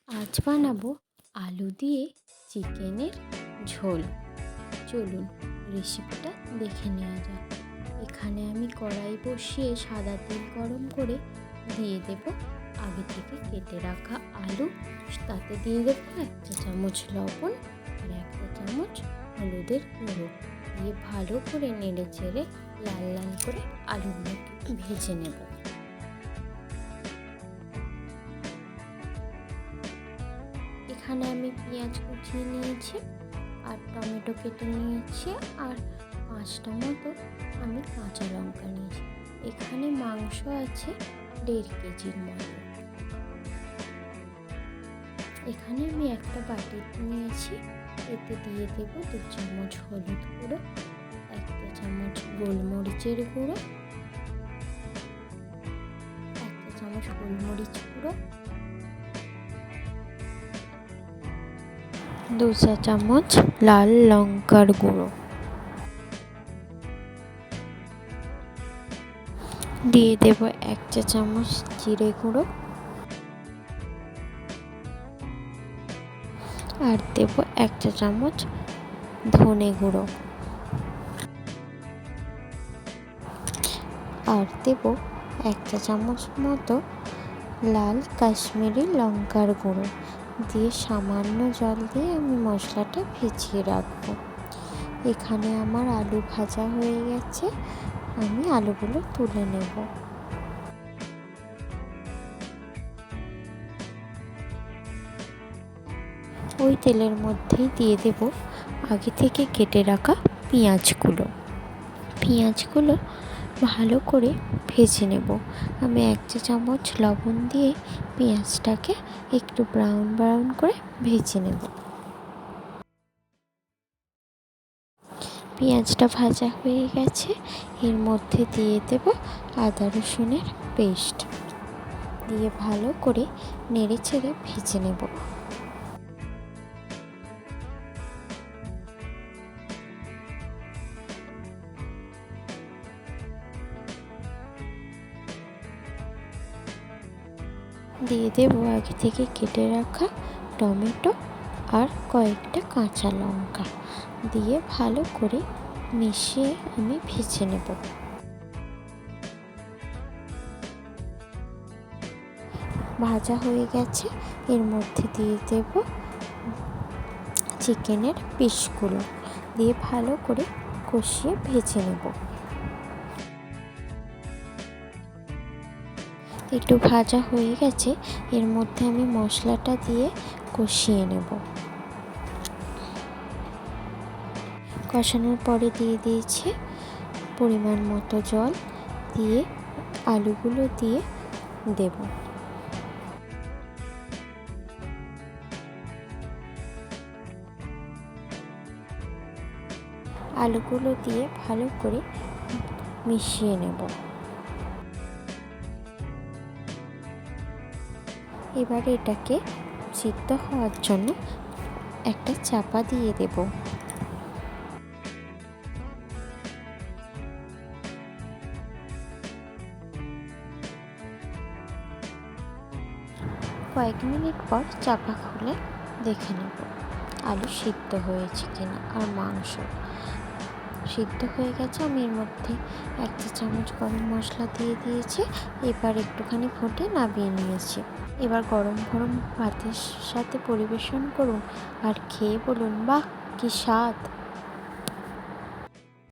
আজ বানাবো আলু দিয়ে চিকেনের ঝোল। চলুন রেসিপিটা দেখে নেওয়া যাক। এখানে আমি কড়াই বসিয়ে সাদা তেল গরম করে দিয়ে দেব আগে থেকে কেটে রাখা আলু। তাতে দিয়ে দেবো 1 চা চামচ লবণ আর 1 চা চামচ হলুদের গুঁড়ো দিয়ে ভালো করে নেড়ে চেড়ে লাল লাল করে আলুগুলোকে ভেজে নেব। এখানে আমি পেঁয়াজ কুচিয়ে নিয়েছি আর টমেটো কেটে নিয়েছি আর 5টা মতো আমি কাঁচা লঙ্কা নিয়েছি। এখানে মাংস আছে 1.5 কেজির মতো। এখানে আমি একটা বাটি নিয়েছি, এতে দিয়ে দেব 2 চামচ হলুদ গুঁড়ো, 1 চা চামচ গোলমরিচের গুঁড়ো, 1 চা চামচ গোলমরিচ গুঁড়ো, 2 চা চামচ লাল লঙ্কার গুঁড়ো, দিয়ে দেব 1 চা চামচ জিরে গুঁড়ো আর দেব 1 চা চামচ ধনে গুঁড়ো আর দেব 1 চা চামচ মতো লাল কাশ্মীরি লঙ্কার গুঁড়ো দিয়ে সামান্য জল দিয়ে আমি মশলাটা ভিজিয়ে রাখবো। এখানে আমার আলু ভাজা হয়ে গেছে, আমি আলুগুলো তুলে নেব। ওই তেলের মধ্যেই দিয়ে দেব আগে থেকে কেটে রাখা পেঁয়াজগুলো ভালো করে ভেজে নেব। আমি 1 চা চামচ লবণ দিয়ে পেঁয়াজটাকে একটু ব্রাউন করে ভেজে নেব। পেঁয়াজটা ভাজা হয়ে গেছে, এর মধ্যে দিয়ে দেব আদা রসুনের পেস্ট দিয়ে ভালো করে নেড়ে চেড়ে ভেজে নেব। দিয়ে দেব আগে থেকে কেটে রাখা টমেটো আর কয়েকটা কাঁচা লঙ্কা দিয়ে ভালো করে মিশিয়ে আমি ভেজে নেব। ভাজা হয়ে গেছে, এর মধ্যে দিয়ে দেব চিকেনের পিসগুলো দিয়ে ভালো করে কষিয়ে ভেজে নেব। একটু ভাজা হয়ে গেছে, এর মধ্যে আমি মশলাটা দিয়ে কষিয়ে নেব। কষানোর পরে দিয়ে দিয়েছি পরিমাণ মতো জল, দিয়ে আলুগুলো দিয়ে দেব। আলুগুলো দিয়ে ভালো করে মিশিয়ে নেব। এবার এটাকে সিদ্ধ হওয়ার জন্য একটা চাপা দিয়ে দেব। কয়েক মিনিট পর চাপা খুলে দেখে নেব আলু সিদ্ধ হয়েছে কিনা আর মাংস সিদ্ধ হয়ে গেছে। আমি এর মধ্যে 1 চা চামচ গরম মশলা দিয়ে দিয়েছি। এবার একটুখানি ফুটে নামিয়ে নিয়েছি। এবার গরম গরম ভাতের সাথে পরিবেশন করুন আর খেয়ে বলুন, বাহ কি স্বাদ।